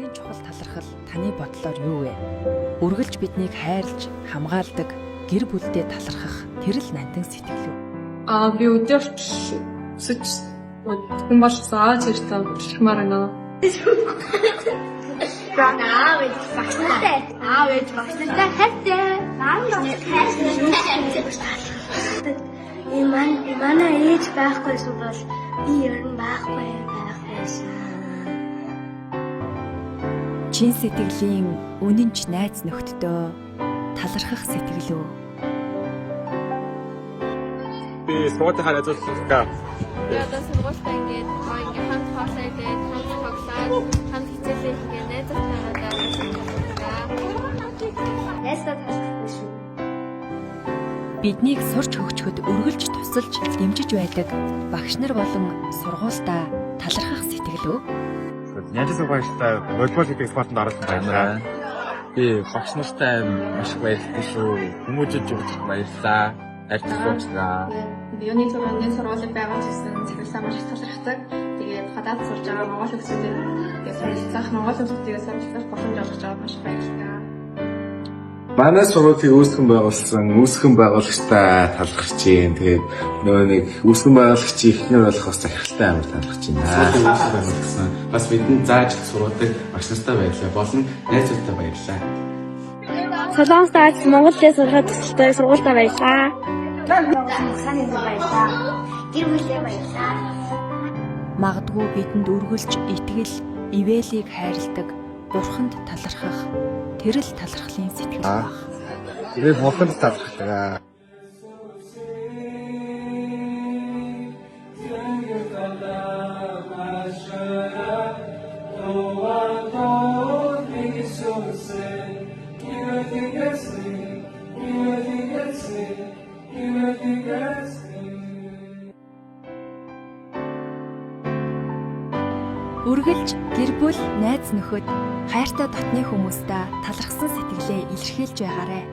хамгийн чухал талархал таны бодлоор юу вэ? Үргэлж биднийг хайрлж, хамгаалдаг, гэр бүлдээ талархах тэр л нандин сэтгэл үү? Би өдөрч сүч хүн болсоо чиртээ уршмаар байна. Аавд багштай хайртай. Манай ээж байхгүйсэн бол би ер нь байх байсан. Чин сэтгэлийн үнэнч найз нөхдөдөө талархах сэтгэл үү? Би спорт хараад үзлээ. Одоо сургуультай ингээд хамт хоолой идээд хамт тоглоод хамт хичээлээ ингээд найзтайгаа Ястад хашгирсан шүү. Биднийг сурч хөгжөхөд үргэлж тусалж дэмжиж байдаг багш нар болон сургуультаа талархах сэтгэл үү? Яжсан баяртай волейбол гэдэг спортод оролцсон баярлалаа. Би багш нартай маш их баярлалаа шүү. Хүмүүжиж өгч баярлалаа. Хайртай уучлаа. Юуны сургуулийн байгаа гэсэн захирлаа маш их талархдаг. Тэгээд гадаад сурж байгаа Монгол хөгжлөөр тэгээд суралцах Монгол хөгжлөдөө суралцах боломж олгож байгаа маш баярлалаа. Манай сургуулийн үүсгэн байгуулагчтай талархаж байна. Тэгээд нөгөө нэг үүсгэн байгуулагчийн эхнэр болох бас захиралтай амар талархаж байна. Бас бидний зааж сургадаг багш нартай баярлалаа. Болон найзуудтай баярлалаа. Солонгос тааж Монголд сурахад төсөлтэй сургуультай баярлаа. Сайн юм баярлаа. Гэр бүлээ баярлаа. Магадгүй бидэнд үргэлж итгэл, ивэлийг хайрладаг, бурханд талархах тэр л талархлын сэтгэл баг. Би бурханд талархлаа. Үргэлж гэр бүл, найз нөхөд, хайртай дотны хүмүүстээ талархсан сэтгэлээ илэрхийлж байгаарай.